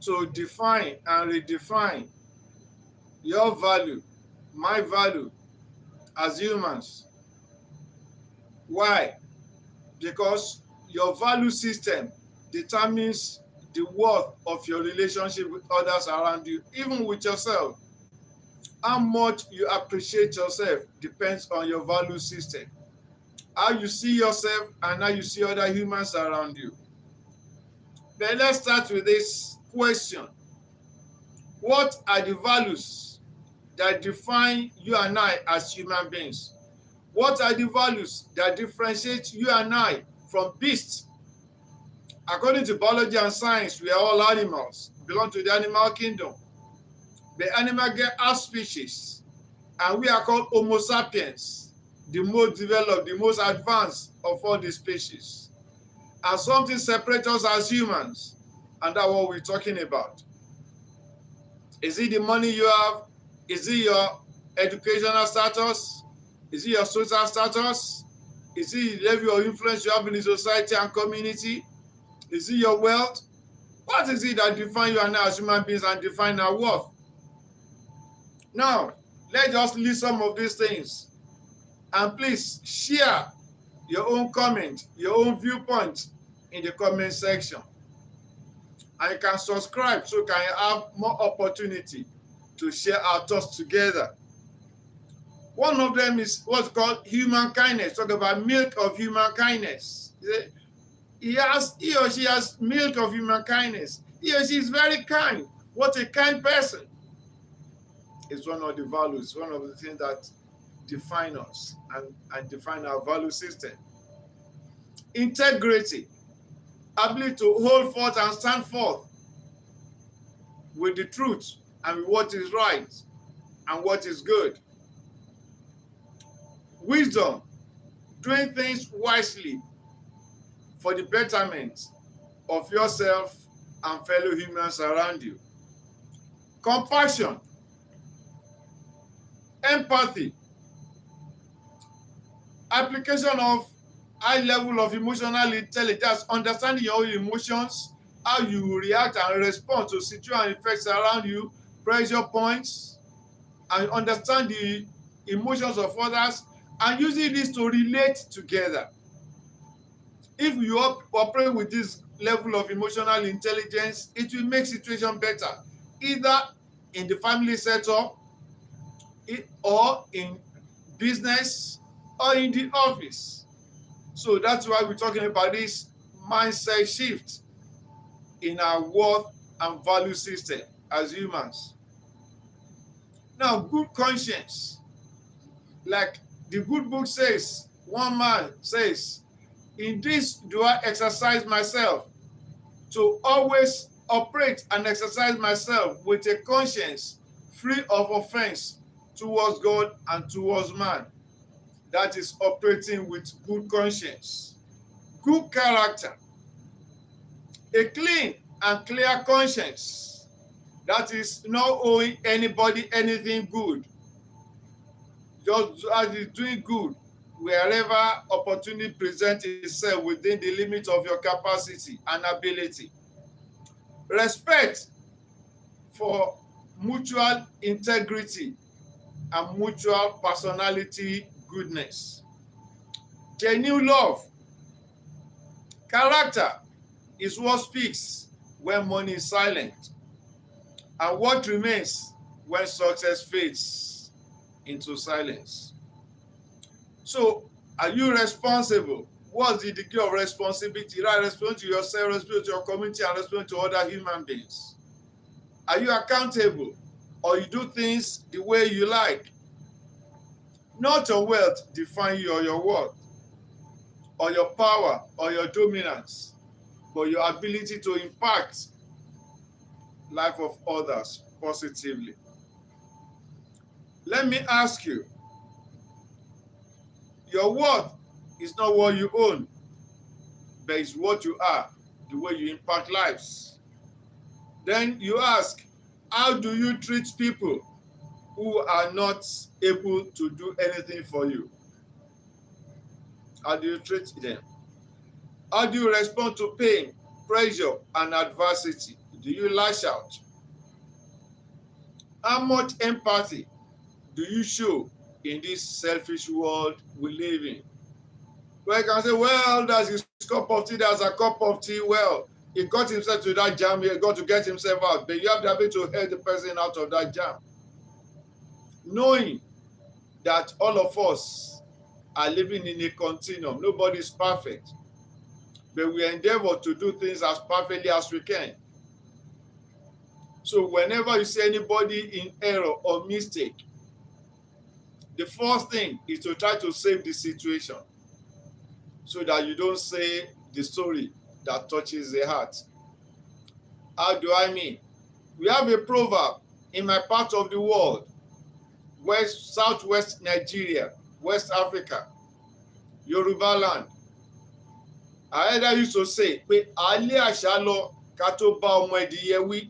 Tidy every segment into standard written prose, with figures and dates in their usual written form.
to define and redefine your value, my value as humans. Why? Because your value system determines the worth of your relationship with others around you, even with yourself. How much you appreciate yourself depends on your value system. How you see yourself and how you see other humans around you. Then let's start with this question. What are the values that define you and I as human beings? What are the values that differentiate you and I from beasts? According to biology and science, we are all animals, belong to the animal kingdom. The animal get our species, and we are called Homo sapiens, the most developed, the most advanced of all the species. And something separates us as humans, and that's what we're talking about. Is it the money you have? Is it your educational status? Is it your social status? Is it the level of influence you have in the society and community? Is it your wealth? What is it that defines you and I as human beings and define our worth? Now, let's just list some of these things. And please share your own comment, your own viewpoint in the comment section. And you can subscribe so you can have more opportunity to share our thoughts together. One of them is what's called human kindness. Talk about milk of human kindness. He or she has milk of human kindness. He or she is very kind. What a kind person. It's one of the values, one of the things that define us and define our value system. Integrity, ability to hold forth and stand forth with the truth and with what is right and what is good. Wisdom, doing things wisely for the betterment of yourself and fellow humans around you. Compassion, empathy, application of high level of emotional intelligence, understanding your own emotions, how you react and respond to situations and effects around you, pressure points, and understand the emotions of others, and using this to relate together. If you operate with this level of emotional intelligence, it will make situation better, either in the family setup, or in business, or in the office. So that's why we're talking about this mindset shift in our worth and value system as humans. Now, good conscience. Like the good book says, one man says, in this do I exercise myself, to always operate and exercise myself with a conscience free of offense towards God and towards man. That is operating with good conscience. Good character. A clean and clear conscience. That is not owing anybody anything good. Just as is doing good wherever opportunity presents itself within the limits of your capacity and ability. Respect for mutual integrity and mutual personality goodness. Genuine love. Character is what speaks when money is silent, and what remains when success fades into silence. So, are you responsible? What's the degree of responsibility? Right, responsibility to yourself, responsibility to your community, and responsibility to other human beings. Are you accountable, or you do things the way you like? Not your wealth define you or your worth, or your power or your dominance, but your ability to impact life of others positively. Let me ask you, your worth is not what you own, but it's what you are, the way you impact lives. Then you ask, how do you treat people who are not able to do anything for you? How do you treat them? How do you respond to pain, pressure, and adversity? Do you lash out? How much empathy do you show in this selfish world we live in? Well, you can say, well, that's his cup of tea, that's a cup of tea. Well, he got himself to that jam, he got to get himself out. But you have the ability to help the person out of that jam. Knowing that all of us are living in a continuum. Nobody is perfect. But we endeavor to do things as perfectly as we can. So whenever you see anybody in error or mistake, the first thing is to try to save the situation so that you don't say the story that touches the heart. How do I mean? We have a proverb in my part of the world, southwest Nigeria, West Africa, Yoruba land. I either used to say, pé alẹ́ àṣà lọ ká tó bá ọmọ ẹdìyẹ wí.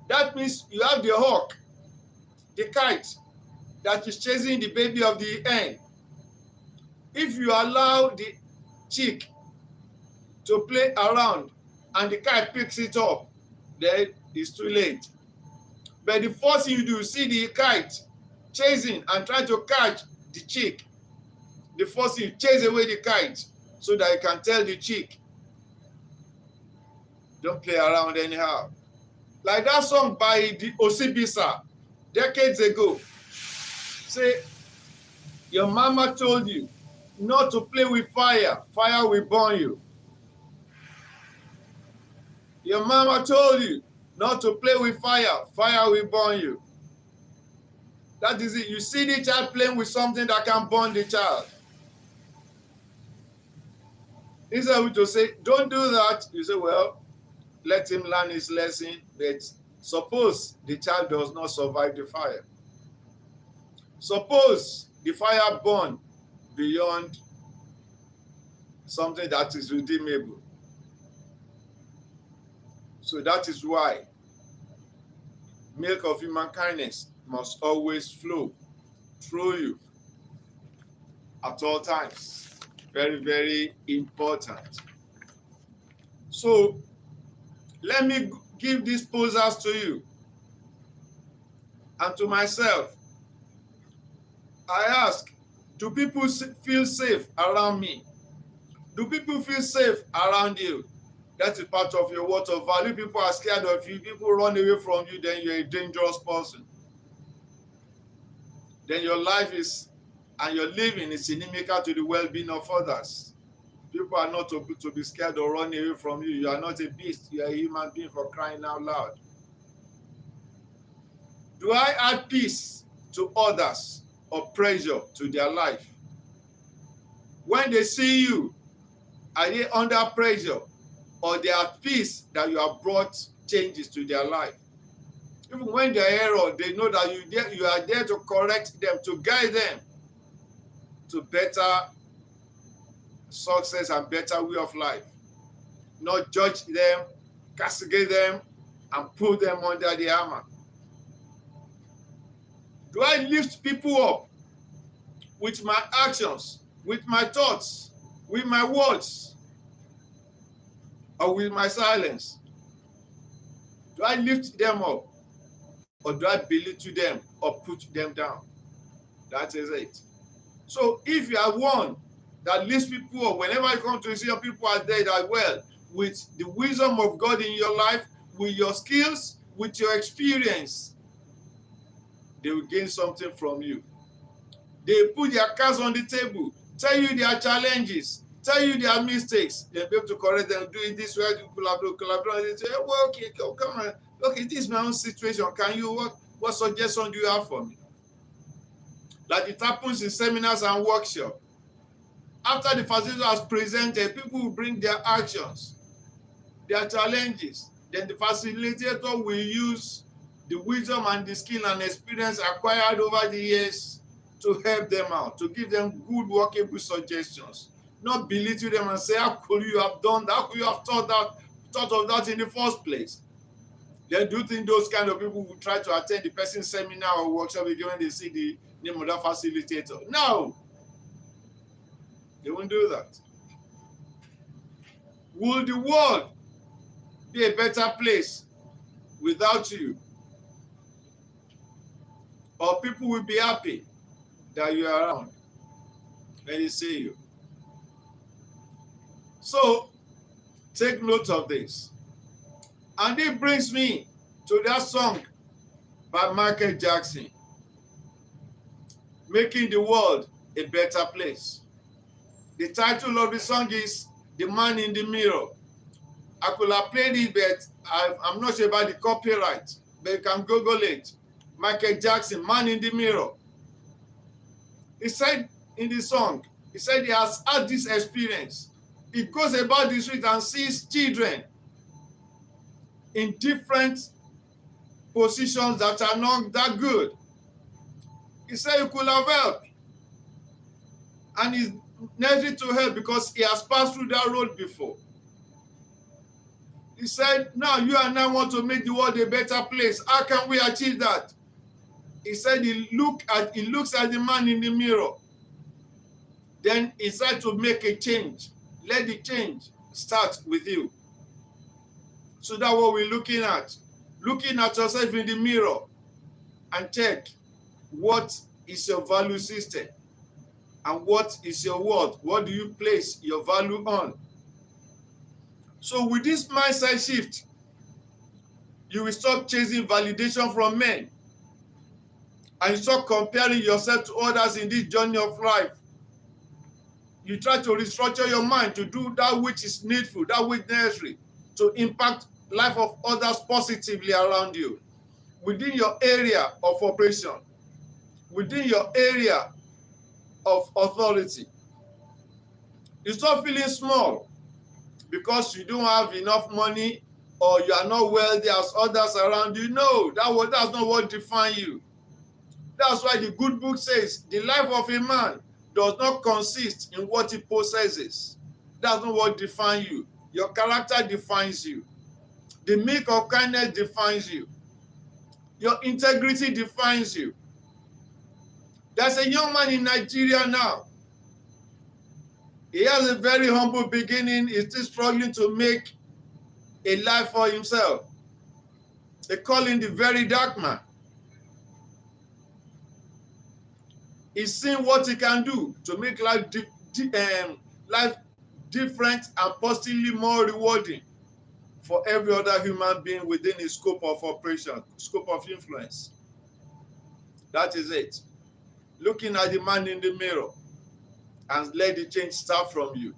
That means you have the hawk, the kite, that is chasing the baby of the hen. If you allow the chick to play around and the kite picks it up, then it's too late. But the first thing you do, see the kite chasing and trying to catch the chick. The first thing, you chase away the kite so that you can tell the chick, don't play around anyhow. Like that song by the Osibisa decades ago. Say, your mama told you not to play with fire. Fire will burn you. Your mama told you not to play with fire. Fire will burn you. That is it. You see the child playing with something that can burn the child. Instead of to say, don't do that, you say, well, let him learn his lesson. But suppose the child does not survive the fire. Suppose the fire burn beyond something that is redeemable. So that is why milk of human kindness must always flow through you at all times. Very, very important. So let me give these posers to you and to myself. I ask, do people feel safe around me? Do people feel safe around you? That is part of your word of value. People are scared of you. People run away from you, then you're a dangerous person. Then your life is, and your living is inimical to the well-being of others. People are not to be scared or run away from you. You are not a beast. You are a human being, for crying out loud. Do I add peace to others or pressure to their life? When they see you, are they under pressure or they are at peace that you have brought changes to their life? Even when they are error, they know that you are there to correct them, to guide them to better success and better way of life. Not judge them, castigate them, and put them under the hammer. Do I lift people up with my actions, with my thoughts, with my words, or with my silence? Do I lift them up, or do I belittle them or put them down? That is it. So if you are one that lifts people up, whenever you come to see your people are there that well, with the wisdom of God in your life, with your skills, with your experience, they will gain something from you. They put their cards on the table, tell you their challenges, tell you their mistakes. They'll be able to correct them, do it this way, collaborate. They say, well, okay, come on. Okay, this is my own situation. Can you, what suggestion do you have for me? Like it happens in seminars and workshops. After the facilitator has presented, people will bring their actions, their challenges. Then the facilitator will use the wisdom and the skill and experience acquired over the years to help them out, to give them good workable suggestions. Not belittle them and say, how could you have done that? How could you have thought of that in the first place? Then do you think those kind of people will try to attend the person's seminar or workshop again when they see the name of that facilitator? No. They won't do that. Will the world be a better place without you. Or people will be happy that you are around when they see you. So take note of this. And it brings me to that song by Michael Jackson, Making the World a Better Place. The title of the song is The Man in the Mirror. I could have played it, but I'm not sure about the copyright, but you can Google it. Michael Jackson, Man in the Mirror. He said in the song, he said he has had this experience. He goes about the street and sees children in different positions that are not that good. He said he could have helped. And he's necessary to help because he has passed through that road before. He said, now you and I want to make the world a better place. How can we achieve that? He said he looks at the man in the mirror. Then he said to make a change. Let the change start with you. So that's what we're looking at. Looking at yourself in the mirror and check what is your value system and what is your worth. What do you place your value on? So with this mindset shift, you will stop chasing validation from men and you stop comparing yourself to others in this journey of life. You try to restructure your mind to do that which is needful, that which is necessary to impact life of others positively around you, within your area of operation, within your area of authority. You stop feeling small because you don't have enough money or you are not wealthy as others around you. No, that's not what defines you. That's why the good book says the life of a man does not consist in what he possesses. That's not what defines you. Your character defines you. The milk of kindness defines you. Your integrity defines you. There's a young man in Nigeria now. He has a very humble beginning. He's still struggling to make a life for himself. They call him the very dark man. He's seeing what he can do to make life different and positively more rewarding for every other human being within his scope of operation, scope of influence. That is it. Looking at the man in the mirror and let the change start from you.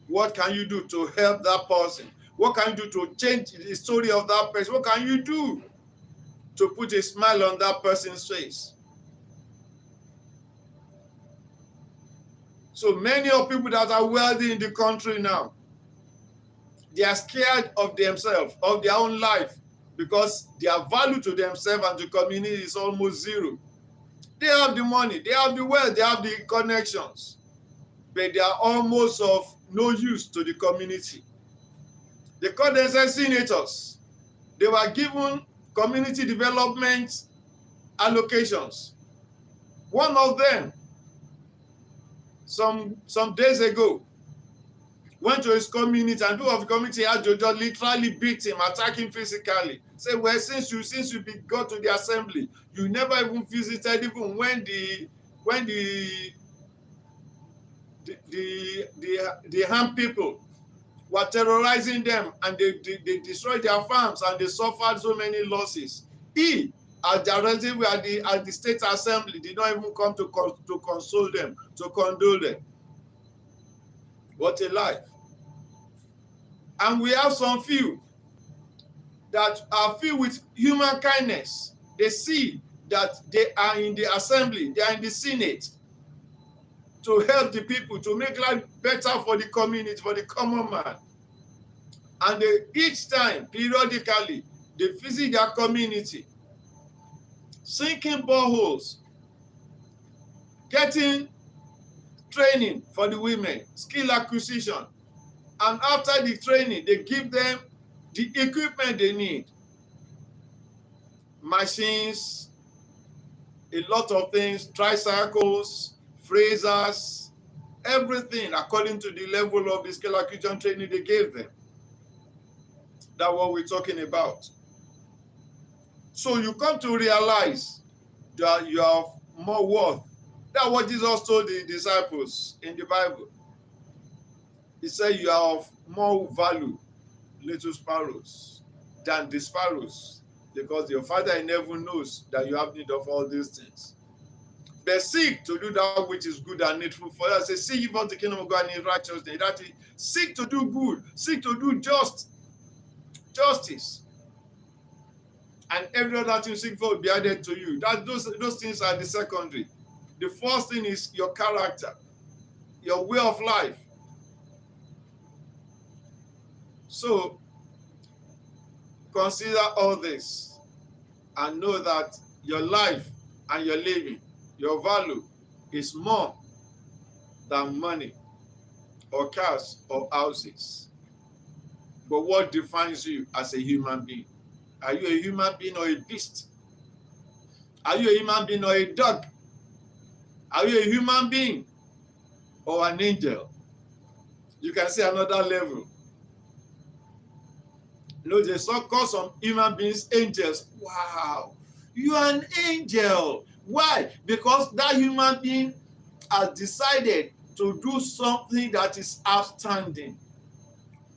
What can you do to help that person? What can you do to change the story of that person? What can you do to put a smile on that person's face? So many of people that are wealthy in the country now, they are scared of themselves, of their own life, because their value to themselves and the community is almost zero. They have the money, they have the wealth, they have the connections, but they are almost of no use to the community. They call themselves senators. They were given community development allocations. One of them, some days ago, went to his community and two of the community had to just literally beat him, attack him physically. Say, well, since you got to the assembly, you never even visited even when the harm people were terrorizing them and they destroyed their farms and they suffered so many losses. He, as the representative at the state assembly, did not even come to console them, to condole them. What a life. And we have some few that are filled with human kindness. They see that they are in the assembly, they are in the Senate to help the people, to make life better for the community, for the common man. And each time, periodically, they visit their community, sinking boreholes, getting training for the women, skill acquisition. And after the training, they give them the equipment they need. Machines, a lot of things, tricycles, phasers, everything according to the level of the skill acquisition training they gave them. That's what we're talking about. So you come to realize that you have more worth. That's what Jesus told the disciples in the Bible. He said you are of more value, little sparrows, than the sparrows, because your Father in heaven knows that you have need of all these things. But seek to do that which is good and needful for us. Say, seek ye first the kingdom of God and his righteousness. That is, seek to do good, seek to do justice. And every other thing you seek for will be added to you. Those things are the secondary. The first thing is your character, your way of life. So consider all this and know that your life and your living, your value is more than money or cars or houses. But what defines you as a human being? Are you a human being or a beast? Are you a human being or a dog? Are you a human being or an angel? You can see another level. You know, they call some human beings angels. Wow, you are an angel. Why? Because that human being has decided to do something that is outstanding.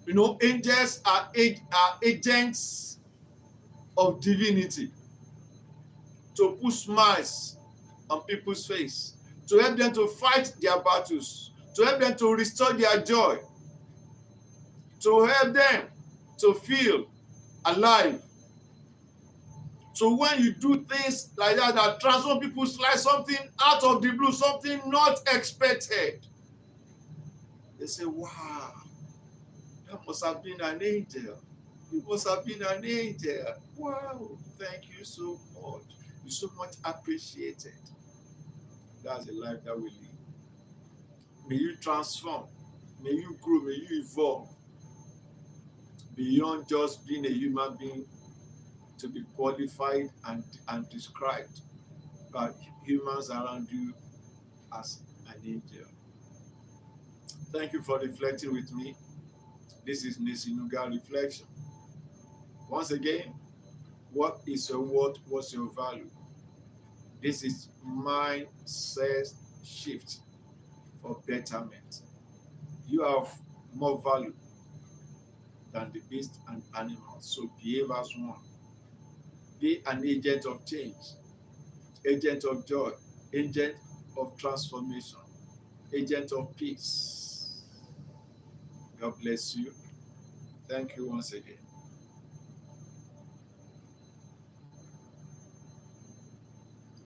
You know, angels are agents of divinity to put smiles on people's face, to help them to fight their battles, to help them to restore their joy, to help them to feel alive. So when you do things like that, that transform people's lives, something out of the blue, something not expected, they say, wow, that must have been an angel. You must have been an angel. Wow, thank you so much. You're so much appreciated. That's the life that we live. May you transform. May you grow. May you evolve beyond just being a human being to be qualified and described by humans around you as an angel. Thank you for reflecting with me. This is Nisinuga Reflection. Once again, what is your worth? What's your value? This is mindset shift for betterment. You have more value than the beast and animals, so behave as one. Be an agent of change, agent of joy, agent of transformation, agent of peace. God bless you. Thank you once again.